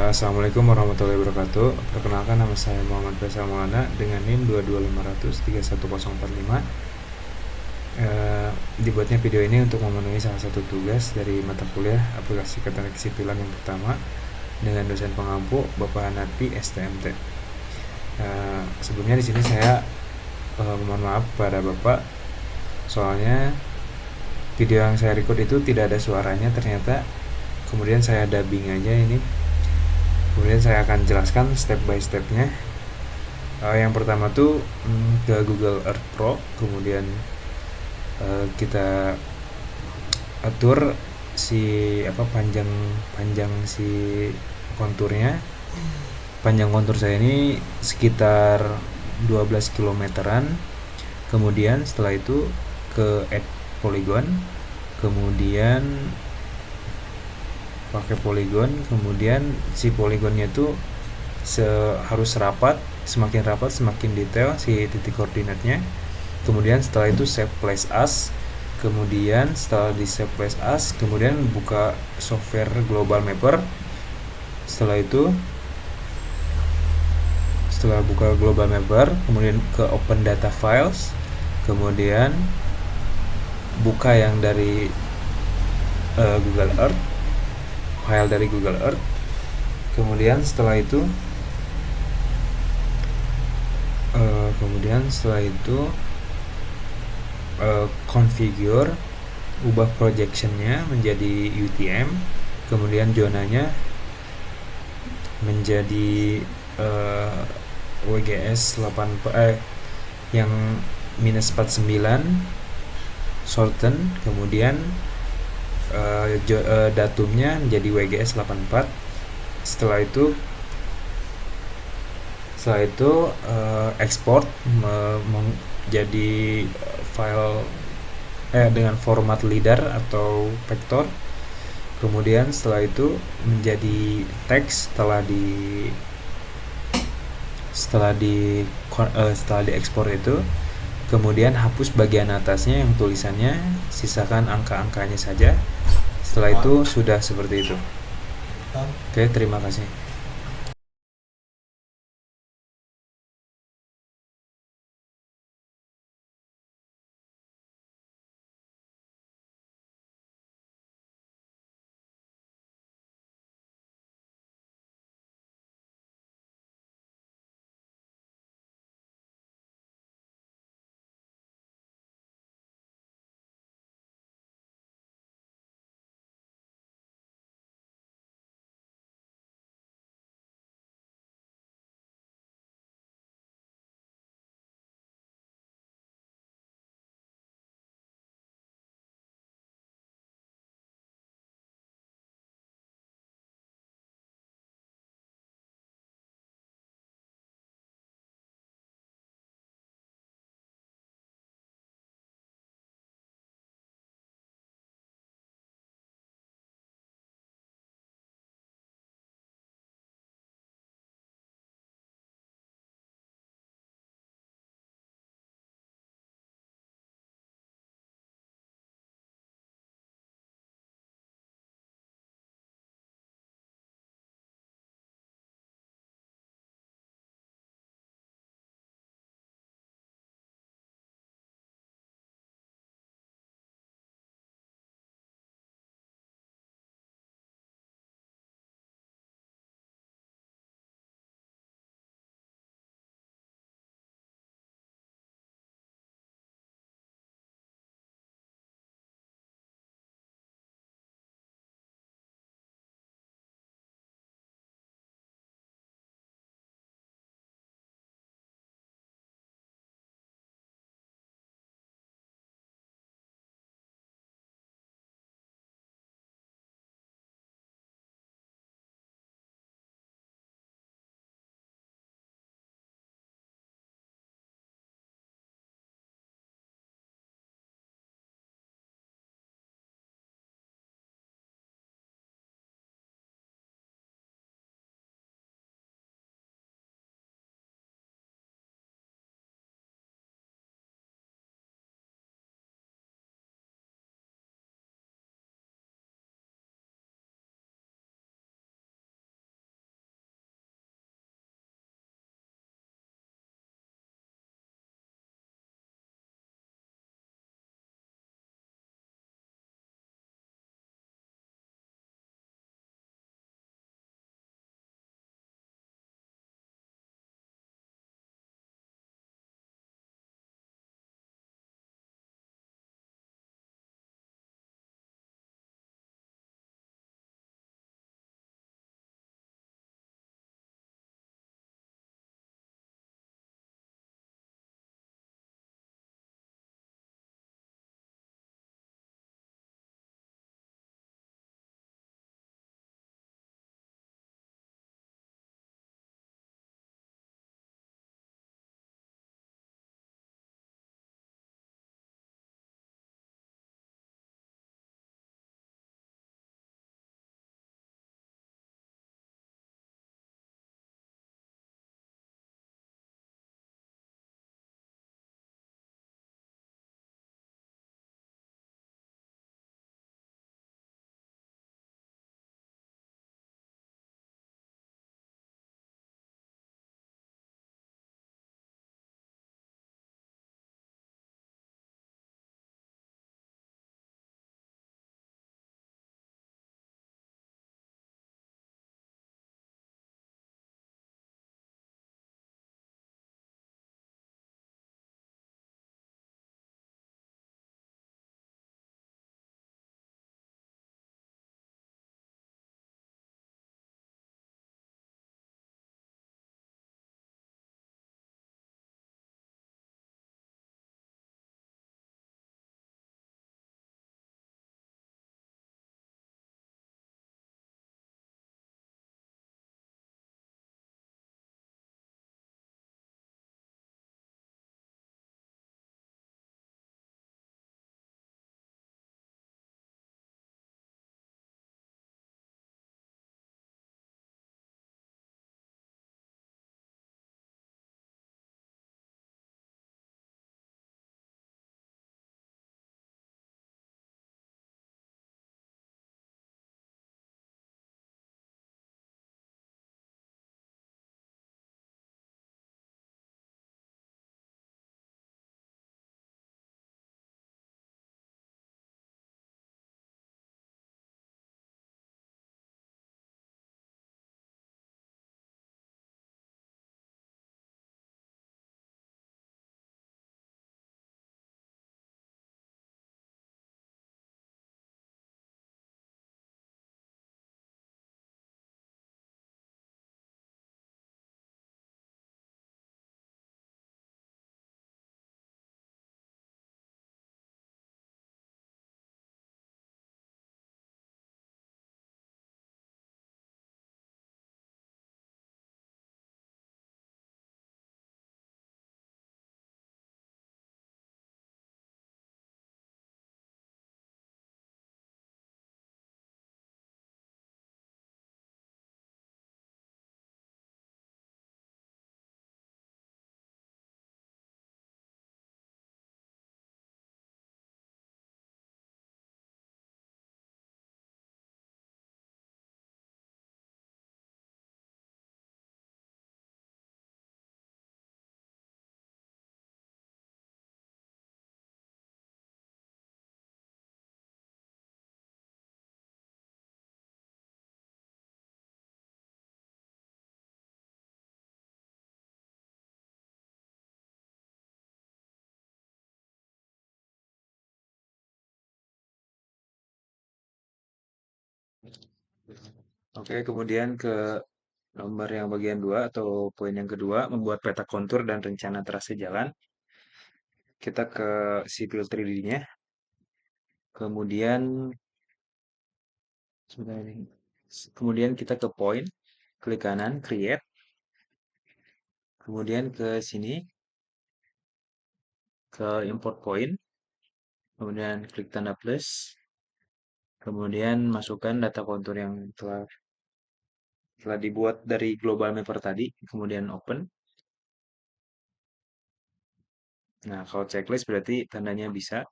Assalamualaikum warahmatullahi wabarakatuh. Perkenalkan, nama saya Muhammad Faisal Maulana dengan NIM 22500 31445. Dibuatnya video ini untuk memenuhi salah satu tugas dari mata kuliah aplikasi keteknik sipilan yang pertama dengan dosen pengampu Bapak Hanapi STMT. Sebelumnya di sini saya mohon maaf kepada Bapak, soalnya video yang saya record itu tidak ada suaranya ternyata. Kemudian saya dubbing aja ini. Kemudian saya akan jelaskan step by stepnya. Yang pertama tuh ke Google Earth Pro, kemudian kita atur si panjang si konturnya. Panjang kontur saya ini sekitar 12 kilometeran. Kemudian setelah itu ke add polygon, kemudian pakai polygon, kemudian si polygonnya itu harus rapat, semakin rapat semakin detail si titik koordinatnya. Kemudian setelah itu save place as, kemudian setelah di save place as, kemudian buka software global mapper. Setelah buka global mapper, kemudian ke open data files, kemudian buka yang dari Google Earth, file dari Google Earth. Kemudian setelah itu configure, ubah projectionnya menjadi UTM, kemudian zonanya menjadi WGS 8 yang -49 shorten, kemudian datumnya menjadi WGS 84. Setelah itu export menjadi file dengan format leader atau vektor. Kemudian setelah itu menjadi teks setelah di ekspor itu. Kemudian hapus bagian atasnya yang tulisannya, sisakan angka-angkanya saja. Setelah itu sudah seperti itu. Oke, terima kasih. Oke, kemudian ke nomor yang bagian 2 atau poin yang kedua, membuat peta kontur dan rencana trase jalan. Kita ke sipil 3D-nya, kemudian sebentar ini. Kemudian kita ke point, klik kanan, create, kemudian ke sini, ke import point, kemudian klik tanda plus, kemudian masukkan data kontur yang telah dibuat dari global mapper tadi, kemudian open. Nah, kalau checklist berarti tandanya bisa,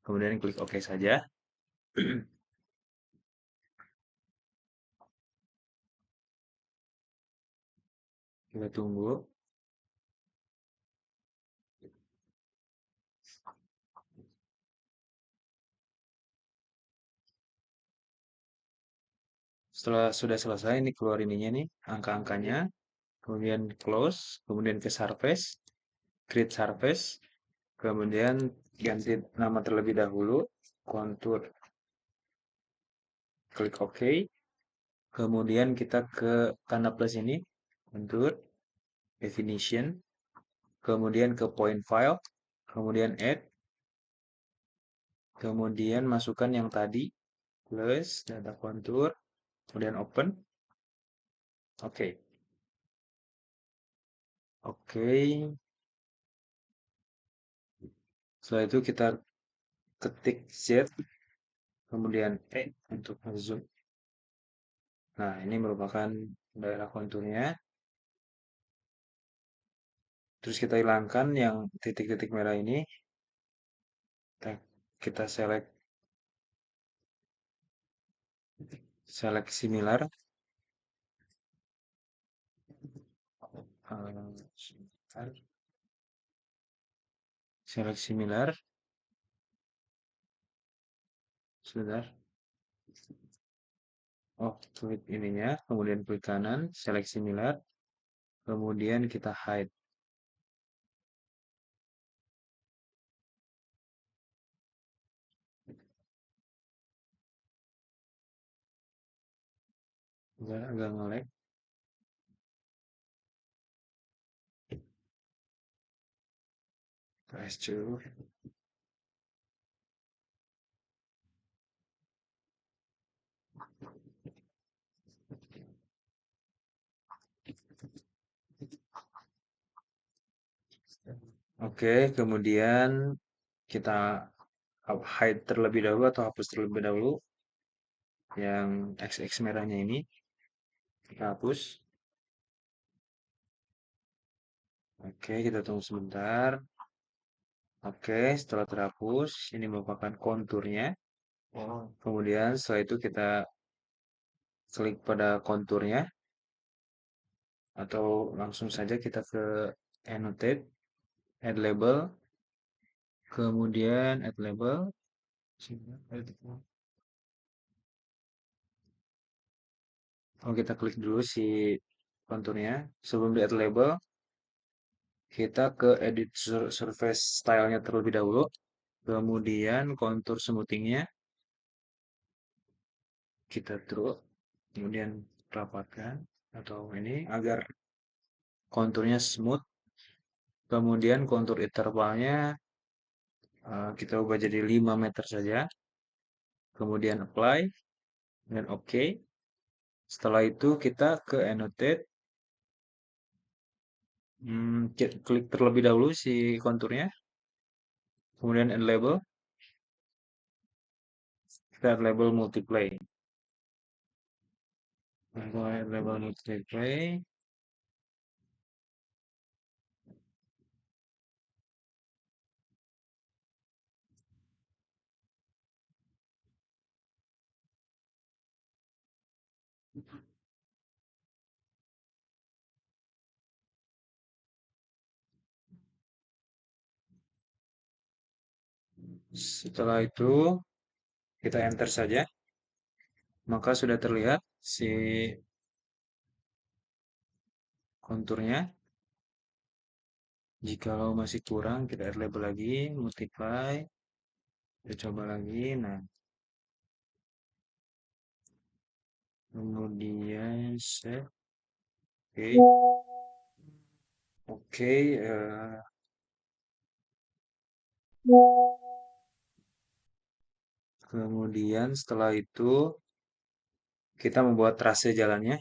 kemudian klik OK saja. Kita tunggu. Setelah sudah selesai, ini keluar ininya nih, angka-angkanya, kemudian close, kemudian ke surface, create surface, kemudian ganti nama terlebih dahulu, kontur, klik OK, kemudian kita ke tanda plus ini, kontur, definition, kemudian ke point file, kemudian add, kemudian masukkan yang tadi, plus data kontur, kemudian open, oke. Oke, setelah itu kita ketik Z, kemudian untuk zoom. Nah, ini merupakan daerah konturnya. Terus kita hilangkan yang titik-titik merah ini. Kita select similar. Sebentar. Select similar. Sebentar. Oh, klik ininya, kemudian klik kanan, select similar, kemudian kita hide. Agak nge-lag. PS2. Oke, kemudian kita hide terlebih dahulu atau hapus terlebih dahulu yang XX merahnya ini. Kita hapus. Oke, kita tunggu sebentar. Oke, setelah terhapus, ini merupakan konturnya. Kemudian setelah itu kita klik pada konturnya, atau langsung saja kita ke annotate, add label, kemudian add label. Oh, kita klik dulu si konturnya. Sebelum di add label, kita ke edit surface stylenya terlebih dahulu. Kemudian kontur smoothingnya kita draw, kemudian rapatkan atau ini agar konturnya smooth. Kemudian kontur intervalnya kita ubah jadi 5 meter saja. Kemudian apply dan OK. Setelah itu kita ke annotate. Klik terlebih dahulu si konturnya. Kemudian add label. Kita add label multiply. Add label multiply. Setelah itu kita enter saja. Maka sudah terlihat si konturnya. Jikalau masih kurang, kita add label lagi, multiply. Kita coba lagi. Nah, kemudian save. Oke. Oke, kemudian setelah itu kita membuat trase jalannya.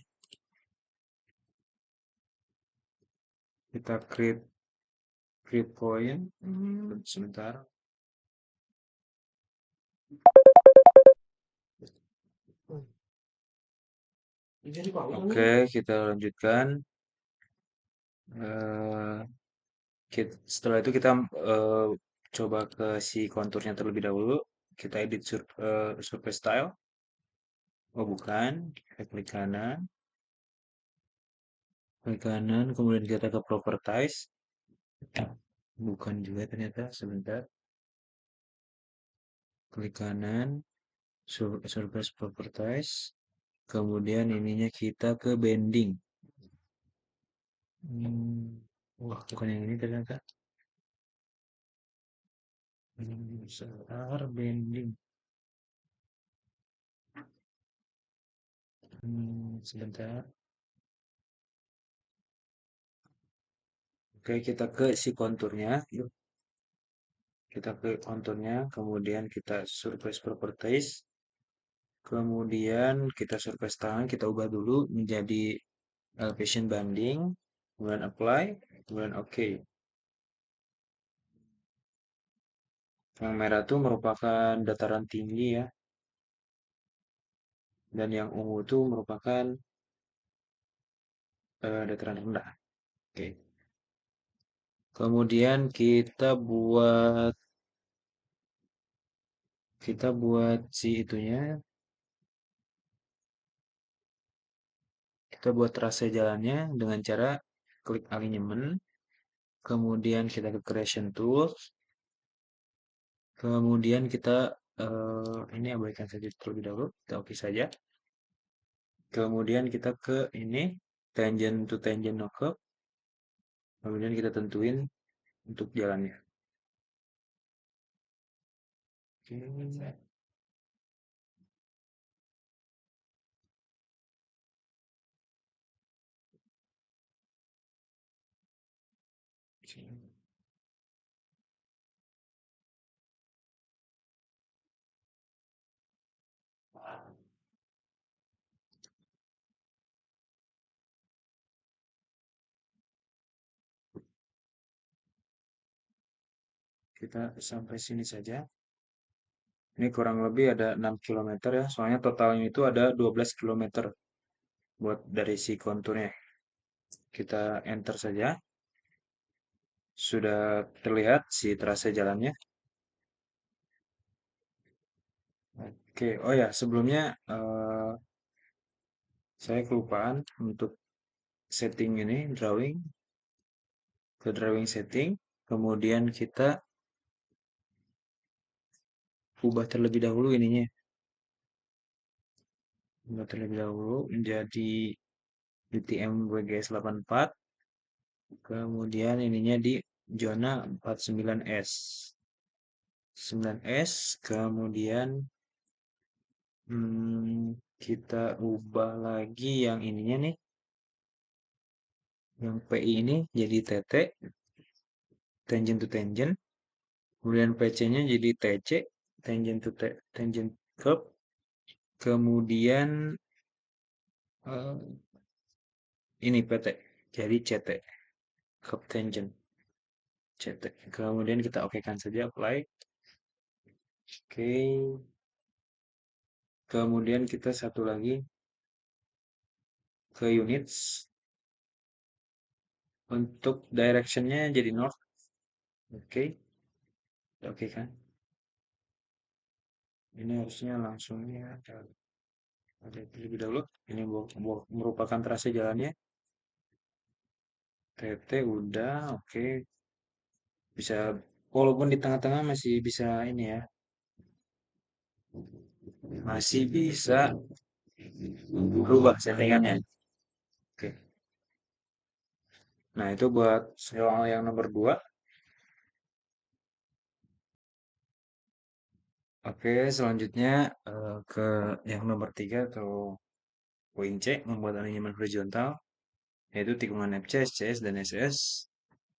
Kita create point. Sebentar. Oke, kita lanjutkan. Eh, setelah itu kita eh, coba ke si konturnya terlebih dahulu. Kita edit surface style. Oh bukan, kita klik kanan, kemudian kita ke properties. Bukan juga ternyata, sebentar. Klik kanan, surface properties. Kemudian ininya kita ke bending. Wah, bukan yang ini ternyata. Sebentar, bending. Sebentar. Oke, kita ke si konturnya. Yuk, kita ke konturnya, kemudian kita surface properties. Kemudian kita surface tangan, kita ubah dulu menjadi elevation banding. Kemudian apply, kemudian oke. Yang merah itu merupakan dataran tinggi ya. Dan yang ungu itu merupakan dataran rendah. Oke. Kemudian kita buat si itunya, kita buat trase jalannya dengan cara klik alignment, kemudian kita ke creation tools, kemudian kita ini abaikan saja terlebih dahulu, kita oke saja. Kemudian kita ke ini tangent to tangent no curve, kemudian kita tentuin untuk jalannya. Oke. Kita sampai sini saja. Ini kurang lebih ada 6 kilometer ya, soalnya totalnya itu ada 12 kilometer buat dari si konturnya. Kita enter saja. Sudah terlihat si trase jalannya. Oke, oh ya, sebelumnya saya kelupaan untuk setting ini, drawing, ke drawing setting. Kemudian kita ubah terlebih dahulu ininya. Ubah terlebih dahulu menjadi DTM WGS 84. Kemudian ininya di zona 49S. 9S, kemudian kita ubah lagi yang ininya nih, yang PI ini jadi TT, tangent to tangent, kemudian PC-nya jadi TC, tangent to tangent curve, kemudian ini PT, jadi CT, curve tangent, CT. Kemudian kita okekan saja, apply. Oke, kemudian kita satu lagi ke units, untuk directionnya jadi north. Oke, oke kan? Ini harusnya langsung ya. Oke, terlebih dahulu. Ini merupakan trase jalannya. TT udah, oke. Bisa, walaupun di tengah-tengah masih bisa ini ya. Masih bisa berubah settingannya. Oke. Nah, itu buat soal yang nomor 2. Oke, selanjutnya ke yang nomor 3 tuh. Poin C, membuat alignment horizontal, yaitu tikungan FC, SCS, dan SS,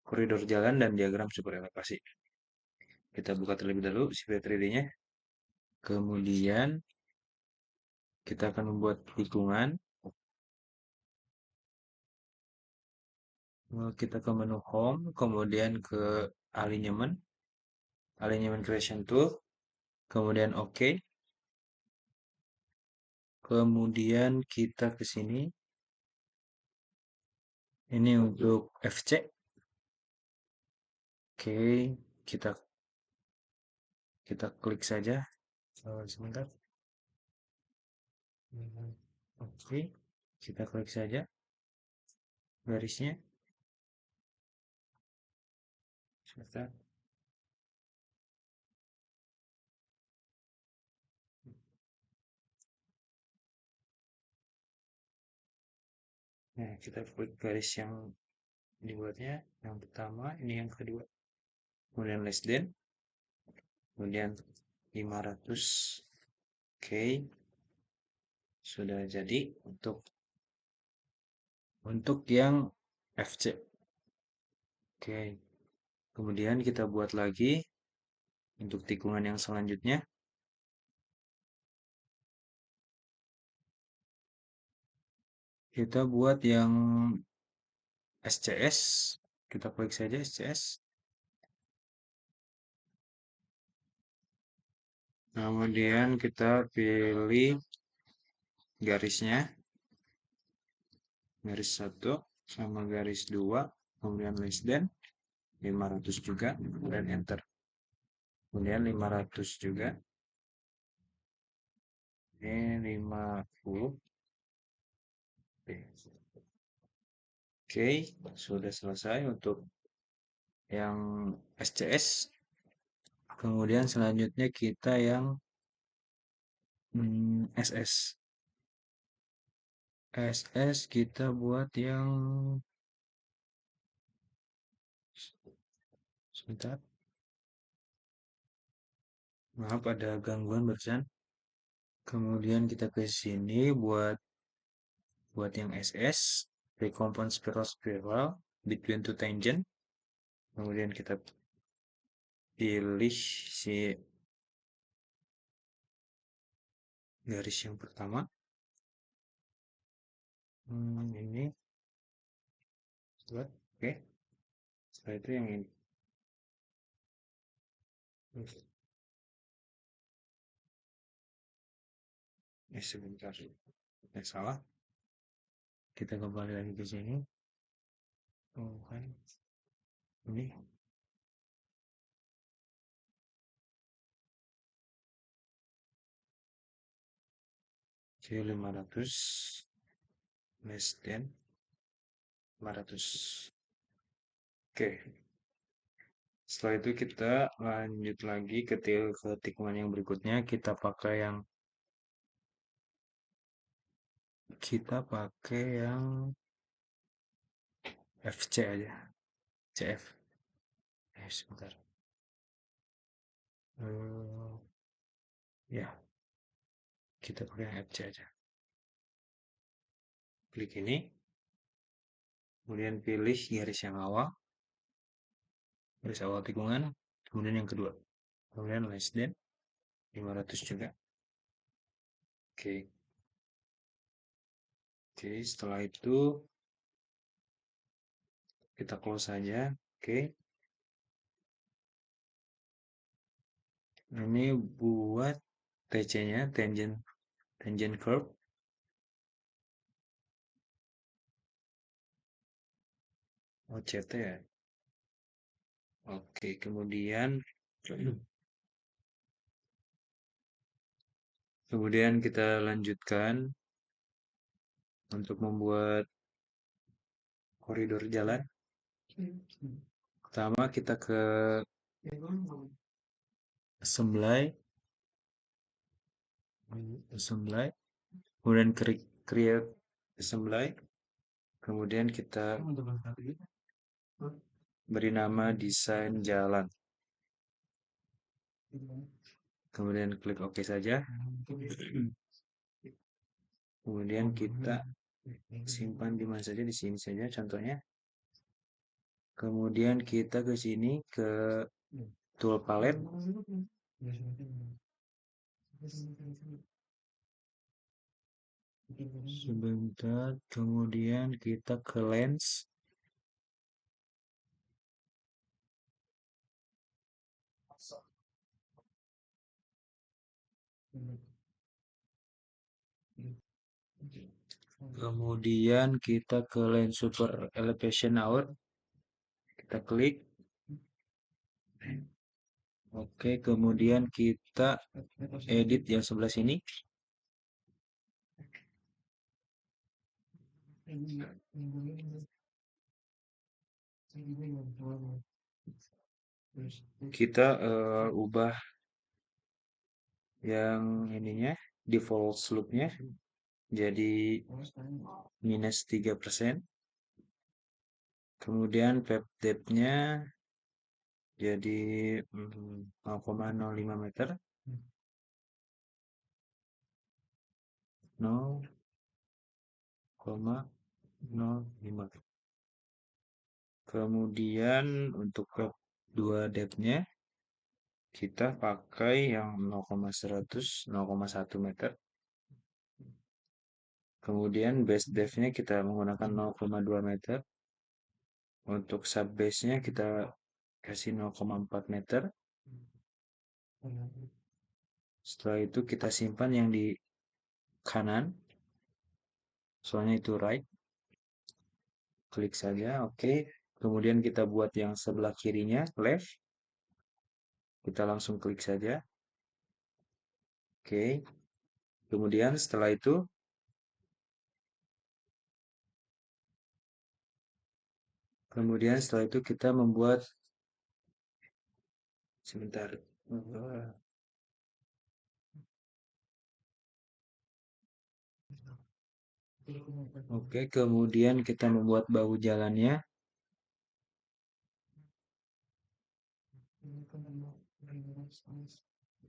koridor jalan, dan diagram super elevasi. Kita buka terlebih dahulu sifat 3D-nya. Kemudian kita akan membuat tikungan. Kita ke menu Home, kemudian ke Alignment, Alignment Creation Tool, kemudian OK. Kemudian kita ke sini. Ini untuk FC. Oke, kita klik saja. Sebentar. Oke, kita klik saja garisnya. Sebentar. Nah, kita klik garis yang dibuatnya. Yang pertama, ini yang kedua. Kemudian less than. Kemudian 500. Oke. Sudah jadi untuk yang FC. Oke. Kemudian kita buat lagi untuk tikungan yang selanjutnya. Kita buat yang SCS. Kita klik saja SCS. Kemudian kita pilih garisnya. Garis 1 sama garis 2. Kemudian less than 500 juga. Dan enter. Kemudian 500 juga. Ini 50. Oke, sudah selesai untuk yang SCS. Kemudian selanjutnya kita yang SS. SS kita buat yang sebentar. Maaf ada gangguan barusan. Kemudian kita ke sini buat yang SS, recompound spiral between two tangent. Kemudian kita pilih si garis yang pertama. Ini buat oke. Setelah itu yang ini. Sebentar. Salah. Kita kembali lagi ke sini. Oh, kan. Ini. Oke, 500. Less than 500. Oke. Setelah itu kita lanjut lagi ke tikungan yang berikutnya. Kita pakai yang FC aja. CF. Sebentar. Ya. Kita pakai yang FC aja. Klik ini. Kemudian pilih garis yang awal. Garis awal tikungan. Kemudian yang kedua. Kemudian less than 500 juga. Oke. Oke, setelah itu kita close saja. Oke. Ini buat TC-nya, tangent curve. OCT ya. Oke, kemudian kita lanjutkan untuk membuat koridor jalan. Pertama kita ke assembly, kemudian create assembly, kemudian kita beri nama desain jalan, kemudian klik OK saja. Kemudian kita simpan di mana saja, di sini saja contohnya. Kemudian kita ke sini ke tool palette. Sebentar, kemudian kita ke lens. Kemudian kita ke lens super elevation hour. Kita klik. Oke, kemudian kita edit yang sebelah sini. Kita ubah yang ininya, default slope-nya jadi minus 3%. Kemudian pep depth-nya jadi 0,05 meter. 0,05. Kemudian untuk pep 2 depth-nya kita pakai yang 0,100, 0,1 meter. Kemudian base depth-nya kita menggunakan 0,2 meter. Untuk sub base-nya kita kasih 0,4 meter. Setelah itu kita simpan yang di kanan. Soalnya itu right. Klik saja, oke. Kemudian kita buat yang sebelah kirinya, left. Kita langsung klik saja. Oke. Kemudian setelah itu kita membuat sebentar. Oke, kemudian kita membuat bahu jalannya.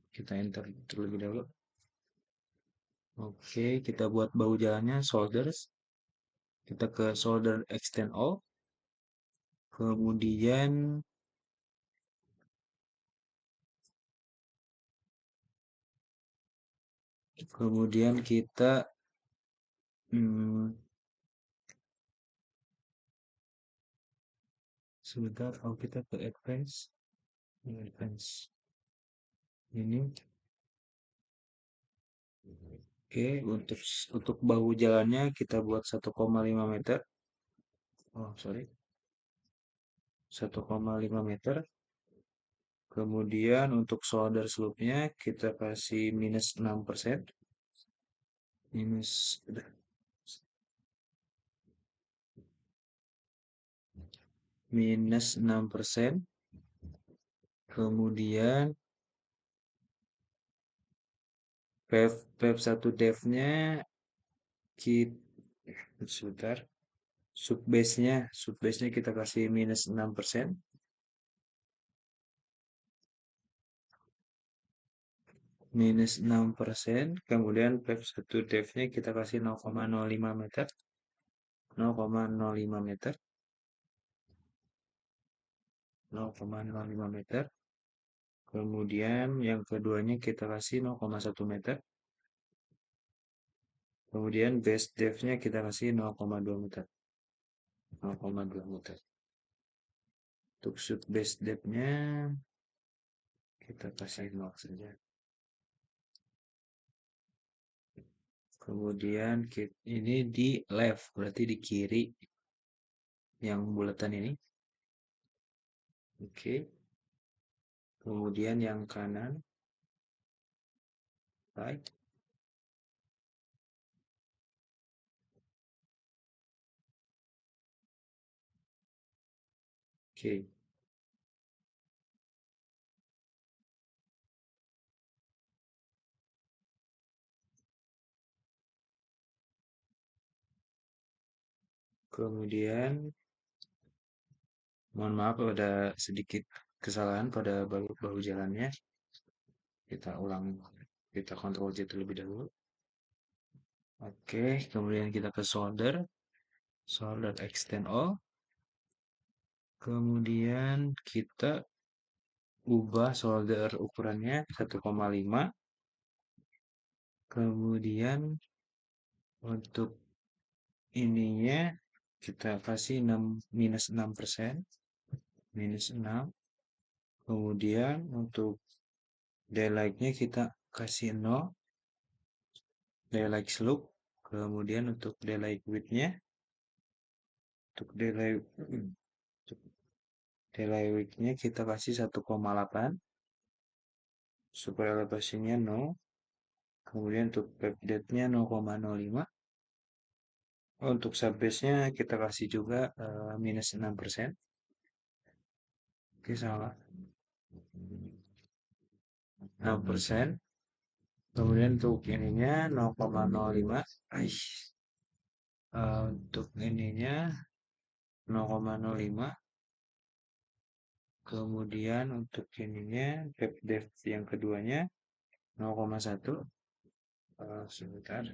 Kita enter terlebih dahulu. Oke, kita buat bahu jalannya, shoulders. Kita ke shoulder extend all. Kemudian kita sebentar, kita ke advance. Ini. Oke, untuk bahu jalannya kita buat 1,5 meter. Oh, sorry. 1,5 meter. Kemudian untuk shoulder slope-nya kita kasih minus 6%. Minus 6%. Kemudian PEP 1 depth-nya kita sebentar. Subbase-nya kita kasih minus 6%. Minus 6%. Kemudian PEP 1 depth-nya kita kasih 0,05 meter. 0,05 meter. 0,05 meter. Kemudian yang keduanya kita kasih 0,1 meter. Kemudian base depth-nya kita kasih 0,2 meter. 0,2 meter. Untuk sub base depth-nya kita kasih 0 saja. Kemudian ini di left, berarti di kiri yang bulatan ini. Oke. Kemudian yang kanan, right. Oke. Kemudian, mohon maaf ada sedikit kesalahan pada bahu jalannya. Kita ulang, kita Ctrl Z terlebih dahulu. Oke, kemudian kita ke solder, solder extend all. Kemudian kita ubah solder ukurannya 1,5. Kemudian untuk ininya kita kasih 6, -6%, -6. Kemudian untuk daylight-nya kita kasih 0, daylight slope. Kemudian untuk daylight width-nya, untuk daylight width-nya kita kasih 1,8 supaya elevasinya 0. Kemudian untuk pep depth-nya 0,05. Untuk subbase-nya kita kasih juga -6%. Oke, salah. 6%. Kemudian untuk ininya 0,05. Untuk ininya 0,05. Kemudian untuk ininya pep depth yang keduanya 0,1. Sebentar.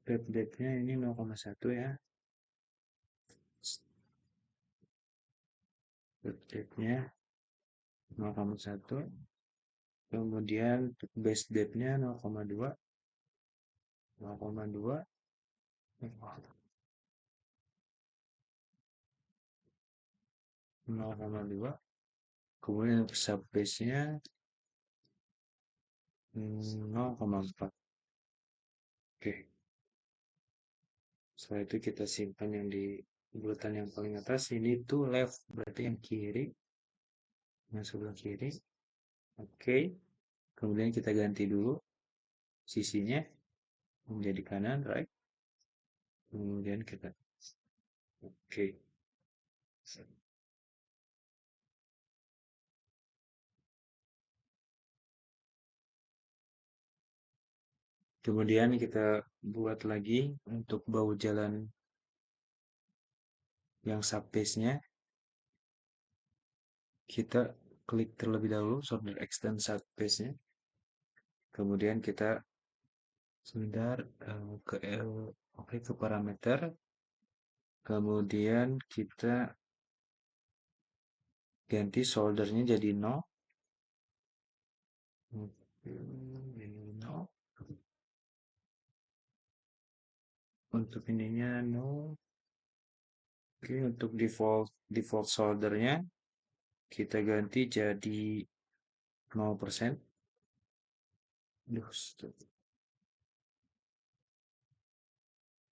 Pep depth-nya ini 0,1 ya. Pep depth-nya 0,1. Kemudian base depth-nya 0,2. 0,2. 0,2. Kemudian untuk subbase-nya 0,4. Oke. Setelah itu kita simpan yang di bulatan yang paling atas. Ini tuh left, berarti yang kiri. Yang sebelah kiri. Oke. Kemudian kita ganti dulu sisinya menjadi kanan, right. Kemudian kita oke. Kemudian kita buat lagi untuk bahu jalan yang subbase-nya. Kita klik terlebih dahulu solder extend subbase-nya. Kemudian kita sebentar ke parameter. Kemudian kita ganti soldernya jadi 0. Ini 0. Untuk ininya 0. Oke, untuk default soldernya kita ganti jadi 0%.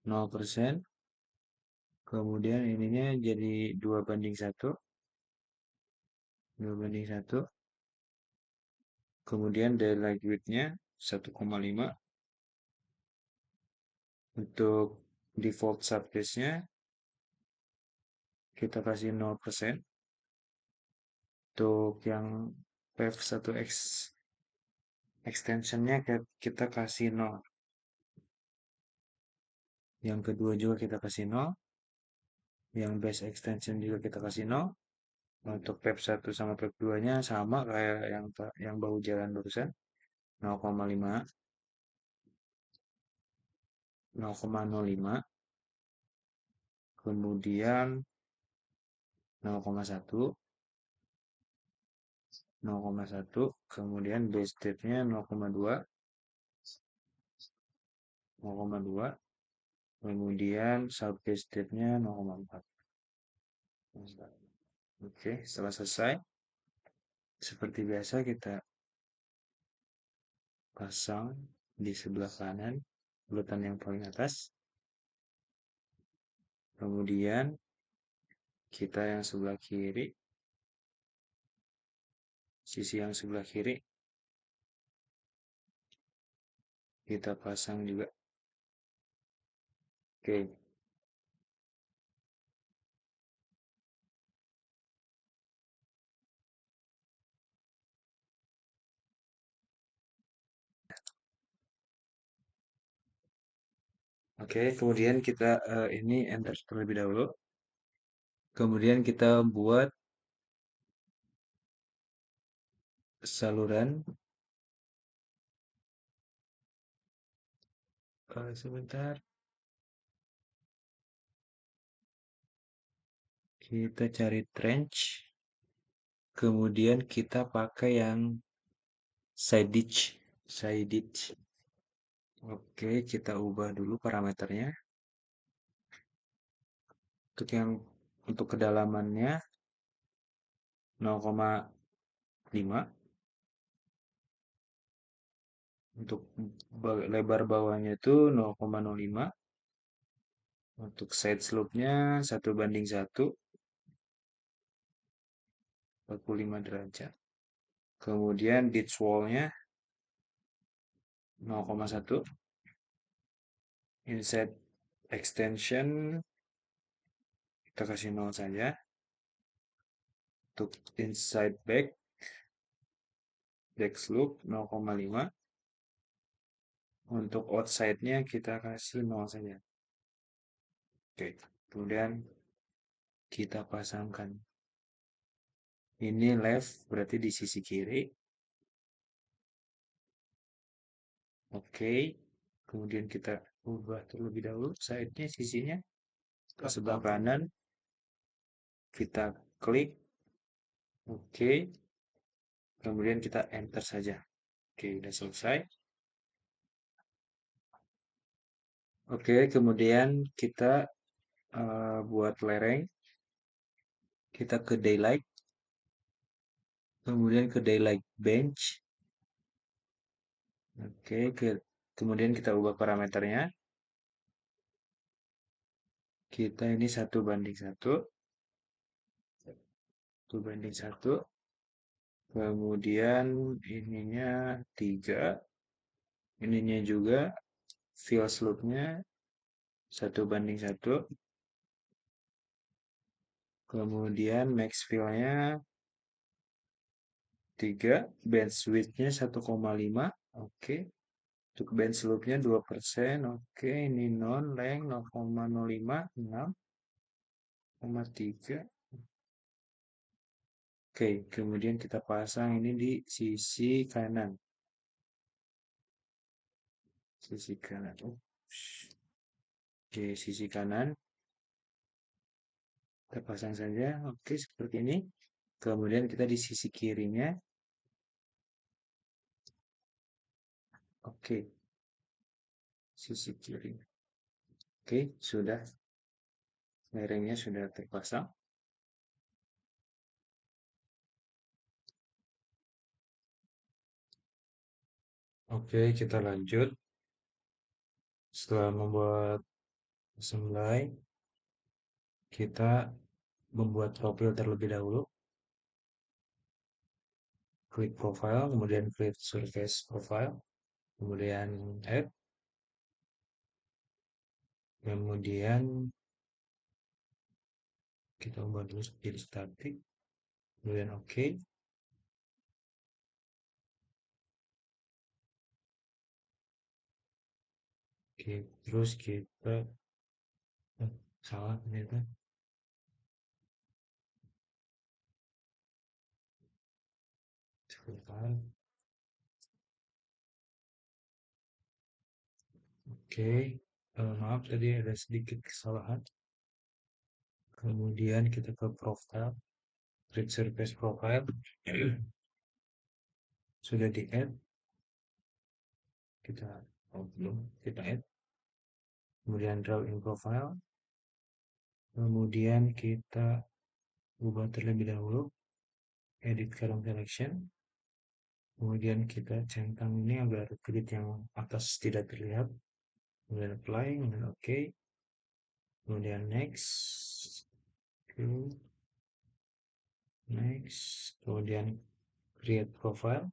0%. Kemudian ininya jadi 2:1. 2:1. Kemudian daylight width-nya 1,5. Untuk default subbase-nya kita kasih 0%. Untuk yang PEV1X extensionnya kita kasih 0. Yang kedua juga kita kasih 0. Yang base extension juga kita kasih 0. Untuk PEV1 sama PEV2 nya sama kayak yang bahu jalan barusan, 0,5. 0,05. Kemudian 0,1. 0,1. Kemudian base depth-nya 0,2. 0,2. Kemudian subbase depth-nya 0,4. Oke, setelah selesai, seperti biasa kita pasang di sebelah kanan bulatan yang paling atas. Kemudian kita yang sebelah kiri, sisi yang sebelah kiri kita pasang juga. Oke. Oke, kemudian kita ini enter terlebih dahulu. Kemudian kita buat saluran. Sebentar, kita cari trench, kemudian kita pakai yang side ditch. Side ditch. Oke, kita ubah dulu parameternya. Untuk yang untuk kedalamannya 0,5, untuk lebar bawahnya itu 0,05, untuk side slope-nya 1:1, 45 derajat. Kemudian ditch wall-nya 0,1, inside extension kita kasih 0 saja. Untuk inside back slope 0,5. Untuk outside-nya kita kasih 0 saja. Oke, kemudian kita pasangkan. Ini left berarti di sisi kiri. Oke, kemudian kita ubah terlebih dahulu side-nya, sisinya ke sebelah kanan. Kita klik. Oke, kemudian kita enter saja. Oke, udah selesai. Oke, kemudian kita buat lereng. Kita ke daylight, kemudian ke daylight bench. Oke, kemudian kita ubah parameternya. Kita ini 1:1, 1:1. Kemudian ininya 3, ininya juga fill slope-nya 1:1. Kemudian max fill-nya 3, bench width-nya 1,5. Oke. Untuk bench slope-nya 2%. Oke, ini non length 0,05, 6,3. Oke, kemudian kita pasang ini di sisi kanan. Sisi kanan. Oke, sisi kanan. Kita pasang saja. Oke, seperti ini. Kemudian kita di sisi kirinya. Oke, sisi kiri. Oke, sudah. Lerengnya sudah terpasang. Oke, kita lanjut. Setelah membuat assembly, kita membuat profil terlebih dahulu. Klik profile, kemudian klik surface profile, kemudian add, kemudian kita ubah dulu jadi static, kemudian oke. Oke, terus kita salah ternyata. Sebentar. Oke, maaf tadi ada sedikit kesalahan. Kemudian kita ke profile, klik surface profile, sudah di add. Kita belum, kita add. Kemudian draw in profile. Kemudian kita ubah terlebih dahulu, edit current selection. Kemudian kita centang ini agar grid yang atas tidak terlihat. Kemudian apply, kemudian oke. Kemudian next. Next. Kemudian create profile.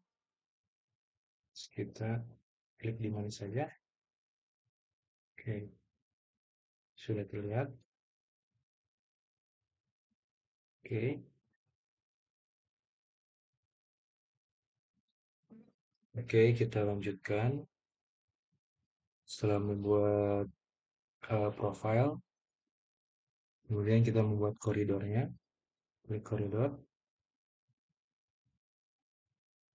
Kita klik di mana saja. Oke. Sudah terlihat. Oke. Oke, kita lanjutkan. Setelah membuat profile, kemudian kita membuat koridornya. Klik koridor.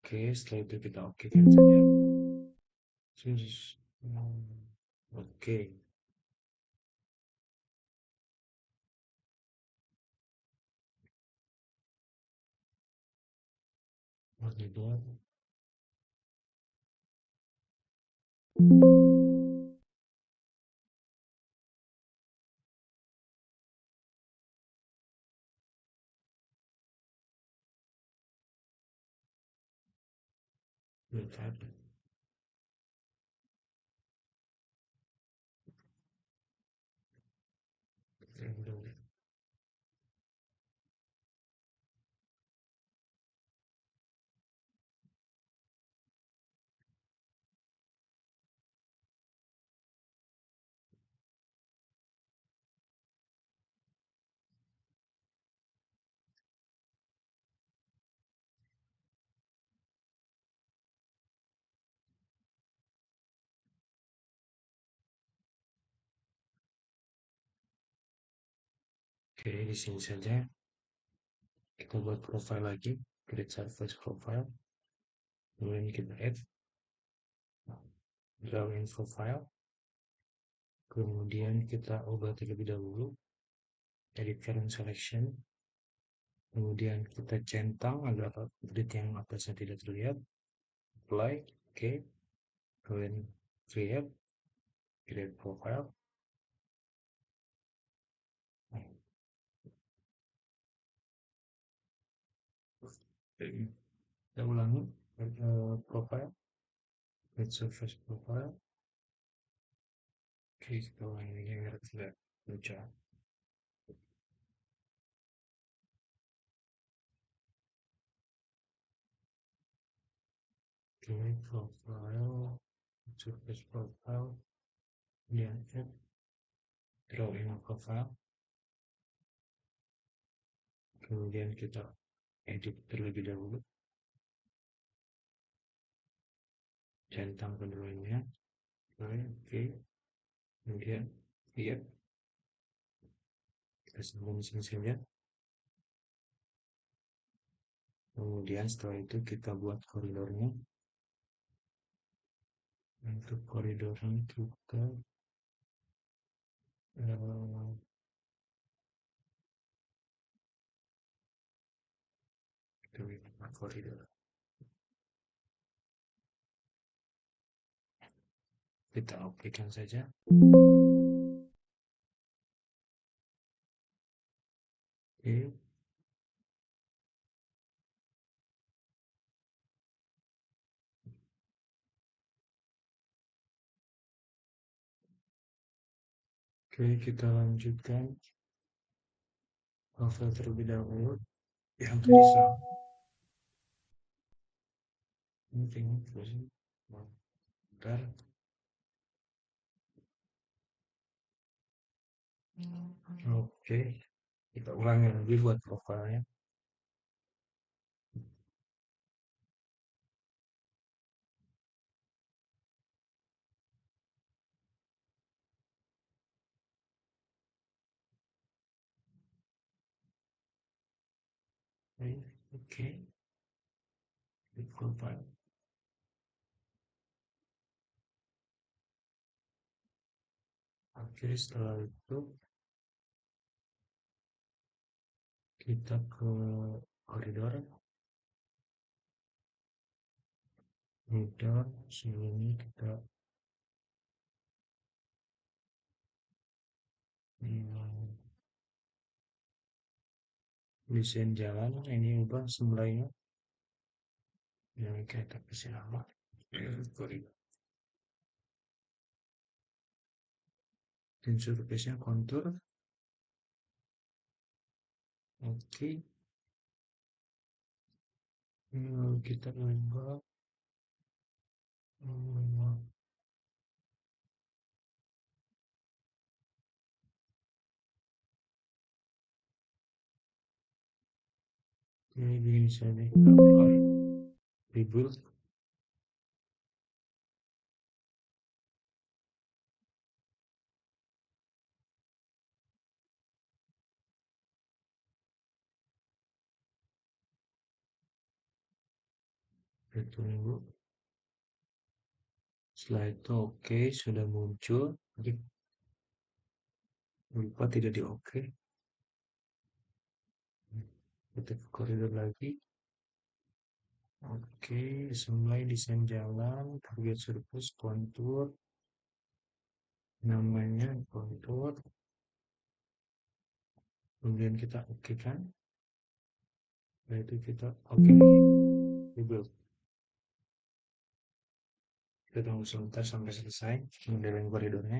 Oke, setelah itu kita oke kan saja. Terus, oke, monitor, bentar, random. Oke, di sini saja. Kita buat profile lagi, create service profile, kemudian kita add, drawing profile, kemudian kita ubah terlebih dahulu, edit current selection, kemudian kita centang agar grid yang atasnya tidak terlihat, apply, oke, kemudian create profile. Kita ulangi, profile, create surface profile, oke, kita ulangi agar tidak lucu. Create profile, surface profile, kemudian add, drawing profile, kemudian kita edit terlebih dahulu, centang keduanya, oke, kemudian lihat, kita sambung sini saja, kemudian setelah itu kita buat koridornya. Untuk koridornya kita koridor, kita oke kan saja. Oke, oke, kita lanjutkan profil terlebih dahulu yang tadi sama. Ini terus, bentar. Oke, kita ulangi lagi buat profilnya. Oke, di profile. Oke, setelah itu kita ke koridor, sini kita desain jalan, ini ubah semulainya yang kita kasih nama koridor, dan surface-nya kontur. Oke, kita ubah ini begini saja, kita apply, rebuild. Kita tunggu. Setelah itu oke, sudah muncul. Oke, lupa tidak di oke. Kita ke koridor lagi. Oke, semulai desain jalan, target surface, kontur, namanya kontur. Kemudian kita oke kan. Setelah itu kita oke lagi. Google. Kita tunggu sebentar sampai selesai modeling koridornya.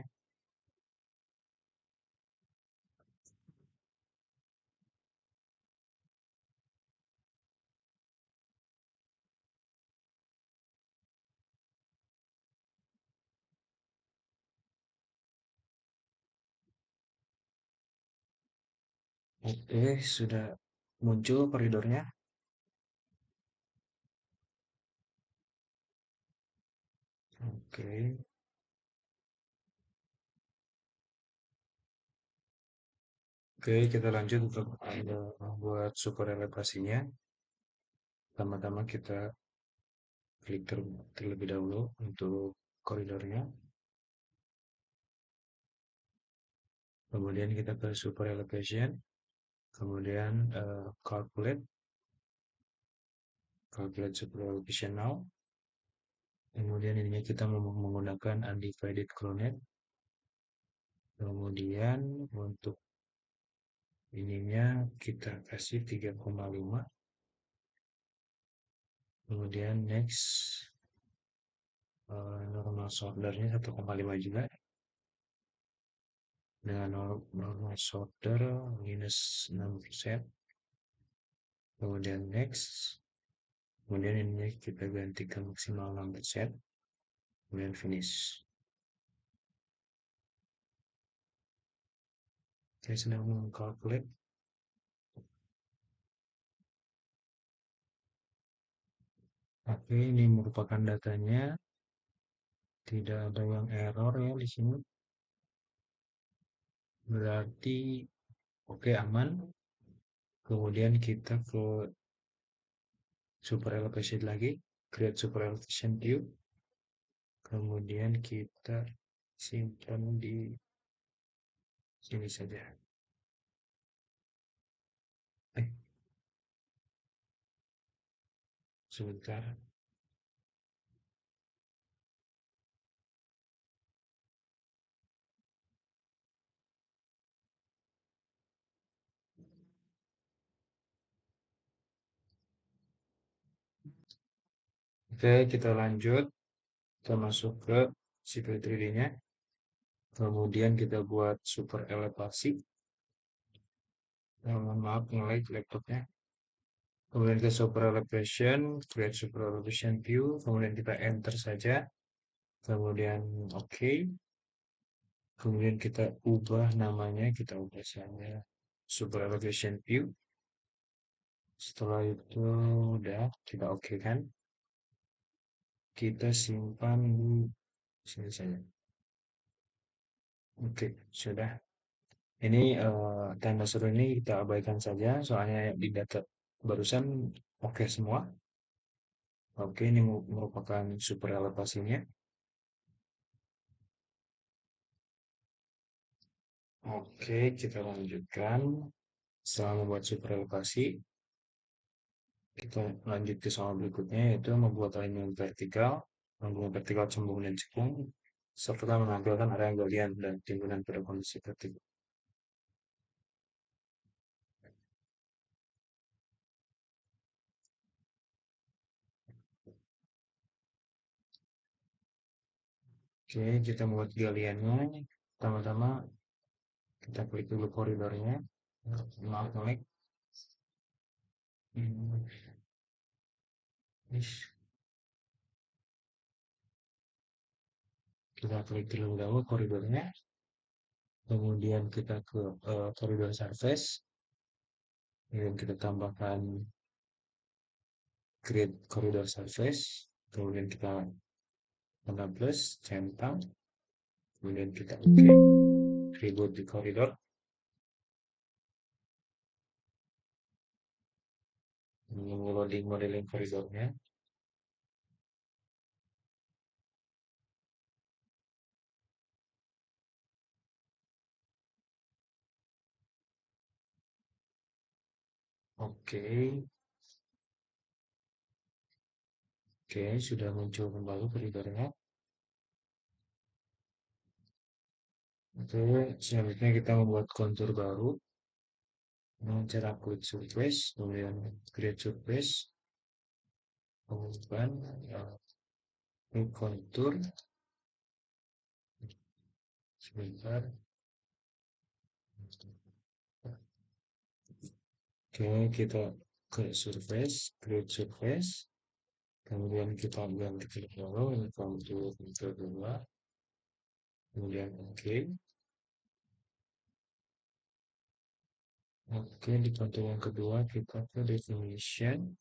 Oke, sudah muncul koridornya. Oke, oke, kita lanjut untuk membuat super elevasinya. Pertama-tama kita klik terlebih dahulu untuk koridornya. Kemudian kita ke super elevation. Kemudian calculate super elevation now. Kemudian ininya kita menggunakan undivided coordinate. Kemudian untuk ininya kita kasih 3,5. Kemudian next, normal soldernya 1,5 juga. Dengan normal solder minus 6%. Kemudian next. Kemudian ini kita ganti ke maksimal 6%. Kemudian finish. Saya sedang mengkalkulate. Oke, ini merupakan datanya. Tidak ada yang error ya di sini. Berarti oke, aman. Kemudian kita ke super elevation lagi. Create super elevation view. Kemudian kita simpan di sini saja. Eh, sebentar. Oke, kita lanjut. Kita masuk ke sipil 3D-nya. Kemudian kita buat super elevasi. Mohon maaf, nge-lag laptopnya. Kemudian kita super elevation, create super elevation view. Kemudian kita enter saja. Kemudian oke. Kemudian kita ubah namanya. Kita ubah saja super elevation view. Setelah itu udah kita oke kan. Kita simpan di sini saja. Oke, sudah. Ini tanda seru ini kita abaikan saja, soalnya di data barusan oke semua. Oke, ini merupakan super elevasinya. Oke, kita lanjutkan. Setelah membuat super elevasi, kita lanjut ke soal berikutnya, yaitu membuat alignment vertikal, membuat vertikal cembung dan cekung, serta menampilkan area galian dan timbunan pada kondisi vertikal. Oke, kita buat galiannya. Pertama-tama kita klik dulu koridornya. Maaf, klik. Kita klik terlebih dahulu koridornya. Kemudian kita ke koridor surface. Kemudian kita tambahkan create koridor surface. Kemudian kita tambah plus, centang. Kemudian kita oke. Reboot di koridor. Loading modeling koridornya. Oke, oke, sudah muncul kembali koridornya. Oke, selanjutnya kita membuat kontur baru dengan cara klik surface, kemudian create surface, kemudian klik kontur, sebentar. Oke, kita ke surface, create surface, kemudian kita ganti klik dulu, ini kontur kedua, kemudian oke. Oke, di kontur yang kedua kita ke definition,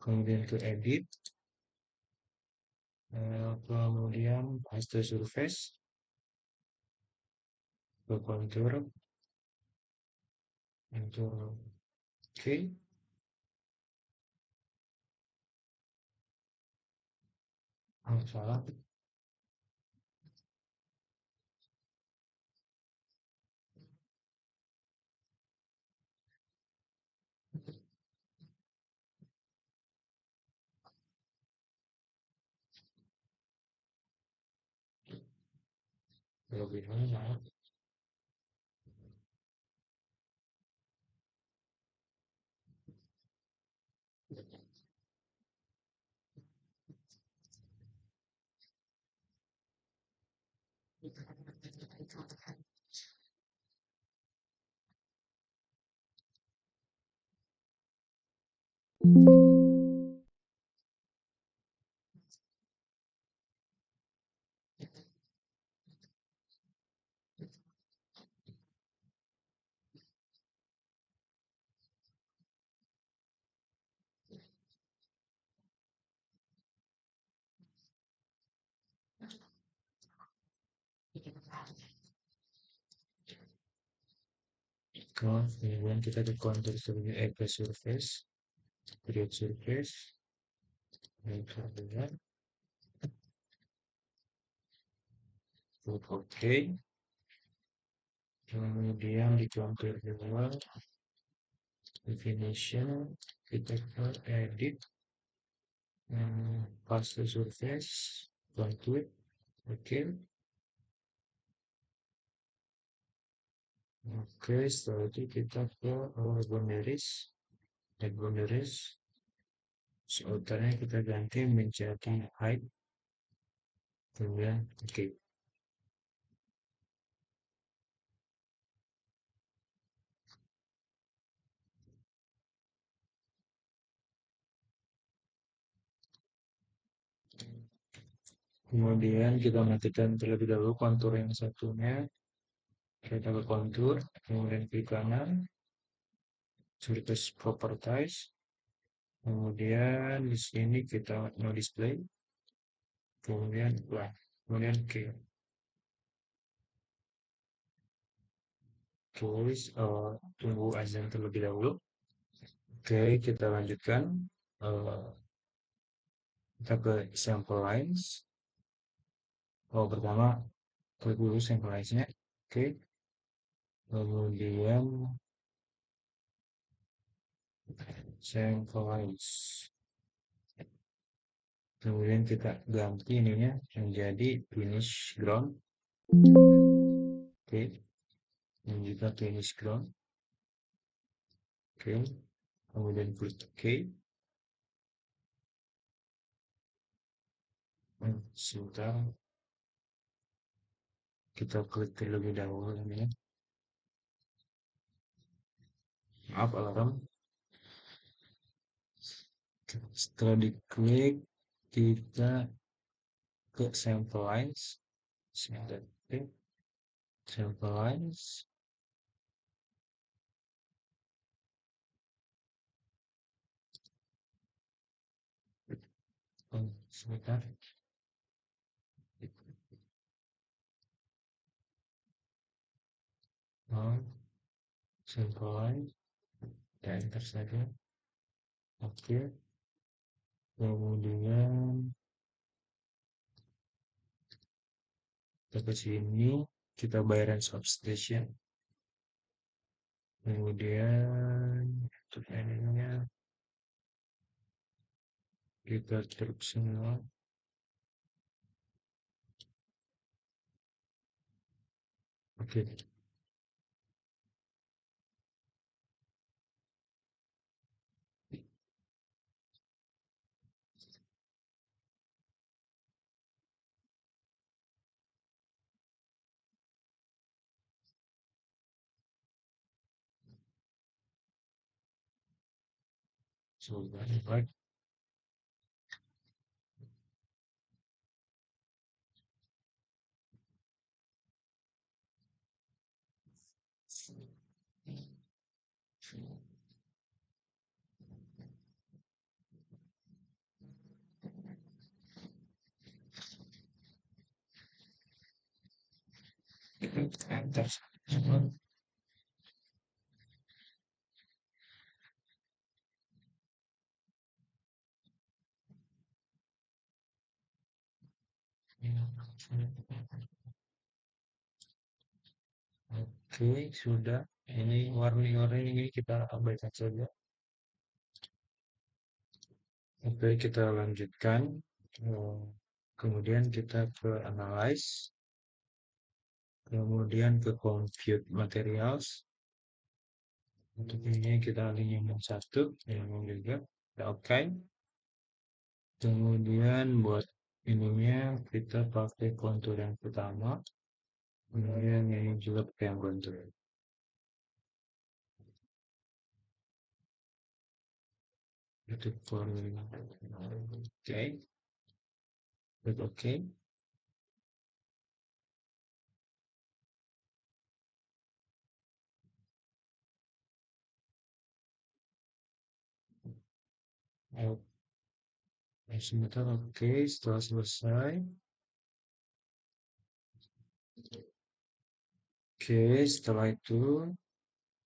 kemudian ke edit, kemudian paste surface, ke kontur, kontur oke, salah, lebih mana? Kemudian kita ke kontur sebagai EP surface, create surface, kemudian klik OK, kemudian di kontur kedua, definition, kita ke edit, paste surface, kontur, oke, oke, setelah itu kita ke boundaries, add boundaries, outernya kita ganti menjadi height, kemudian oke. Kemudian kita matikan terlebih dahulu kontur yang satunya, kita ke kontur, kemudian klik kanan, surface properties, kemudian di sini kita no display, kemudian kemudian tulis tunggu azan terlebih dahulu. Oke, kita lanjutkan. Eh, kita ke sample lines. Oh, pertama klik dulu sample lines-nya. Oke, kemudian sample lines. Kemudian kita ganti ininya menjadi finish ground. Oke, dan juga finish ground. Oke, kemudian klik OK. Sebentar, kita klik terlebih dahulu ini. Maaf alarm. Setelah diklik, kita ke sample lines. Sample lines. Oh, sebentar. Oh, sample line. Dan enter saja. Oke. Kemudian kita ke sini, kita bayaran substation. Kemudian Untuk ininya kita klik semua. Oke, sudah baik. Enter semua. Oke, sudah. Ini warning-warning ini kita abaikan saja. Oke, kita lanjutkan. Eh, Kemudian kita ke analyze, kemudian ke compute materials. Untuk ini kita alinyemen satu, yang juga. Oke. Kemudian buat ininya kita pakai kontur yang pertama. Kemudian ini juga pakai yang kontur. Itu for oke. Klik oke. Sebentar, oke. Setelah selesai. Oke, setelah itu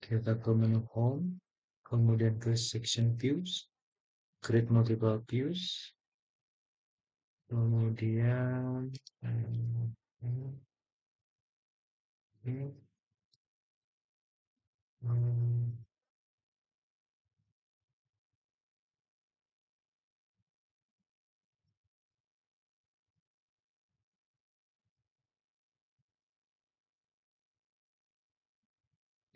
kita ke menu home, kemudian ke section views, create multiple views, kemudian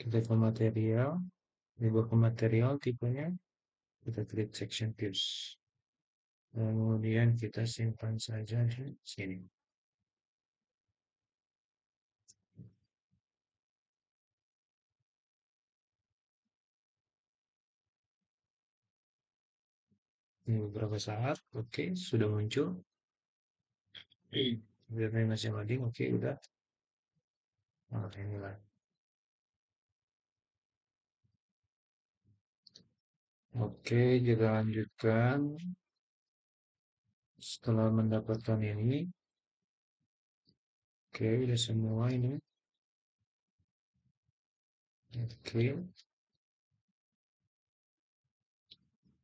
kita ke material, dibawa ke material tipenya, kita klik section views. Kemudian kita simpan saja di sini. Ini beberapa saat, oke, sudah muncul. Biar masih loading, oke, udah. Nah, inilah. Oke, kita lanjutkan. Setelah mendapatkan ini, oke, udah semua ini. Oke,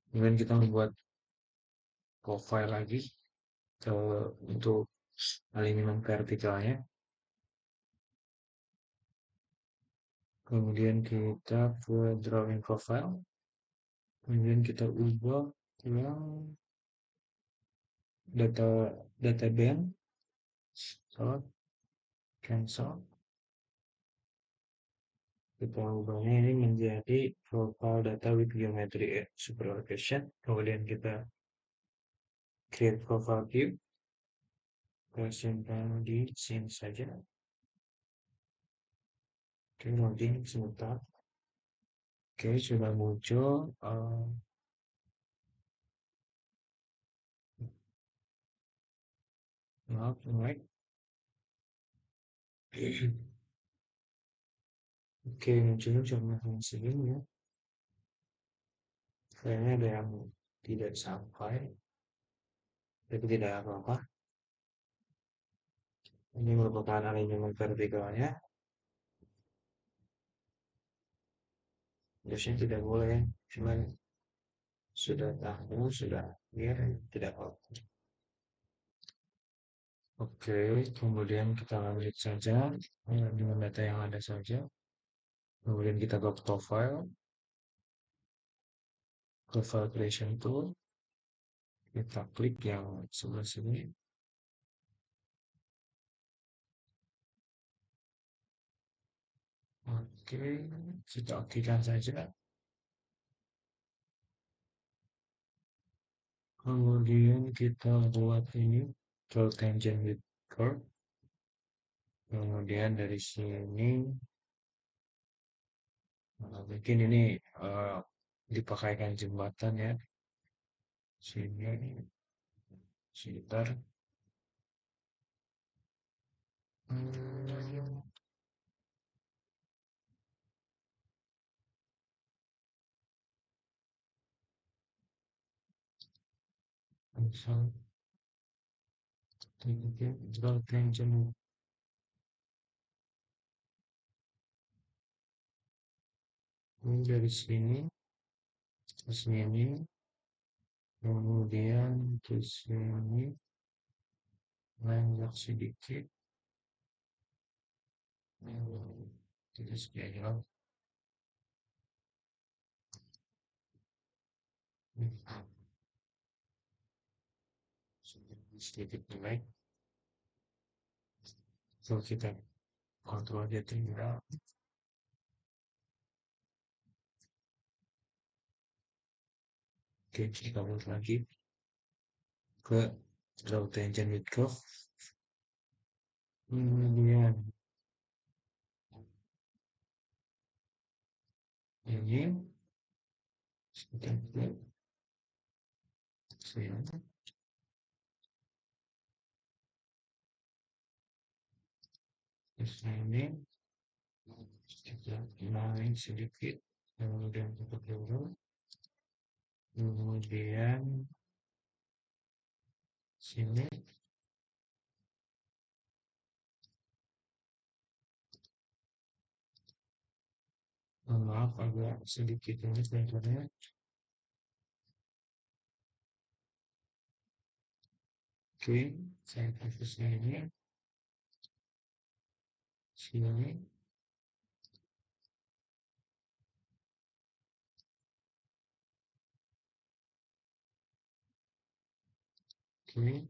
kemudian kita membuat profile lagi ke untuk alignment vertikalnya. Kemudian kita ke drawing profile. Kemudian kita ubah yang data band. So, cancel. Kita ubahnya ini menjadi profile data with geometry superallocation. Kemudian kita create profile view. Kita simpan di sini saja. Oke, loading sebentar. Oke, sudah muncul. Maaf, naik. Oke, munculnya cuma segini ya. Kayaknya ada yang tidak sampai, tapi tidak apa-apa. Ini merupakan alignment vertikalnya. Biasanya tidak boleh, cuman sudah tahu, sudah ya, tidak apa-apa. Oke, kemudian kita lanjut saja dengan data yang ada saja. Kemudian kita ke profile. Profile creation tool, kita klik yang sebelah sini. Oke, kita aktifkan saja. Kemudian kita buat ini draw tangent with curve. Kemudian dari sini mungkin ini dipakaikan jembatan ya. Sini sekitar hmm, misal draw tangent ini dari sini ke sini, kemudian ke sini lanjut sedikit. Kita sekian sedikit naik. Kalau kita kontrol dia tinggal. Oke, kita balik lagi ke draw tangent with curve. Kemudian ini kita klik sini, ke sini kita naik sedikit, kemudian kita turun, kemudian sini. Maaf agak sedikit ini kelihatannya. Oke, saya fokusnya ini sini. Oke,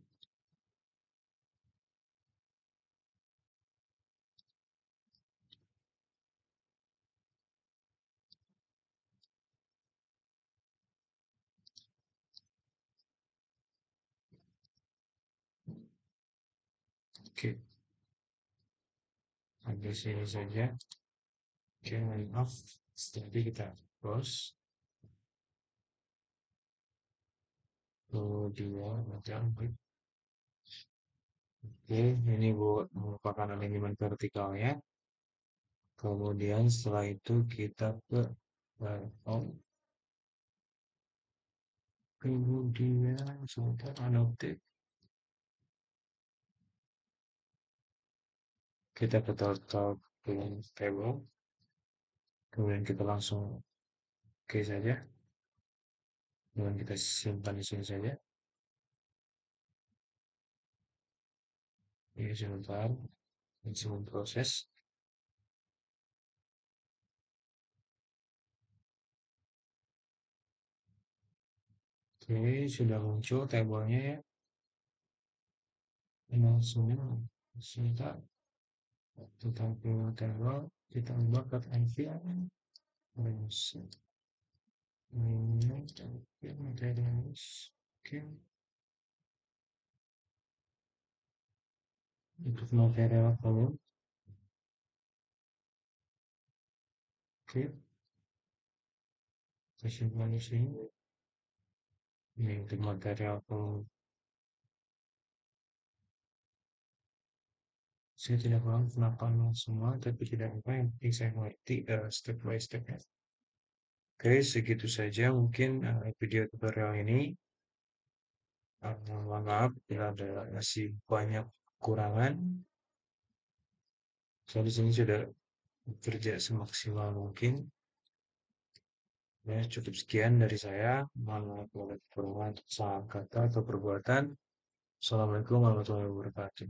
oke, sampai sini saja. Oke, maaf. Jadi kita close. Kemudian macam oke, ini buat merupakan alignment vertikalnya. Kemudian setelah itu kita ke on. Kemudian sebentar annotate. Kita ke total table. Kemudian kita langsung oke saja. Kemudian kita simpan di sini saja. Ini sebentar. Ini proses. Oke, sudah muncul tabelnya ya. Langsung sebentar. Tentang tabel kita ubah ke Envia. Oke, untuk material kolom. Oke, kita simpan di sini. Ini untuk material kolom. Saya tidak paham kenapa semua, tapi tidak apa yang penting saya mengerti step by step-nya. Oke, segitu saja mungkin video tutorial ini. Mohon maaf bila ada masih banyak kekurangan. Saya di sini sudah bekerja semaksimal mungkin. Ya, cukup sekian dari saya. Mohon maaf kalau ada kekurangan salah kata atau perbuatan. Assalamualaikum warahmatullahi wabarakatuh.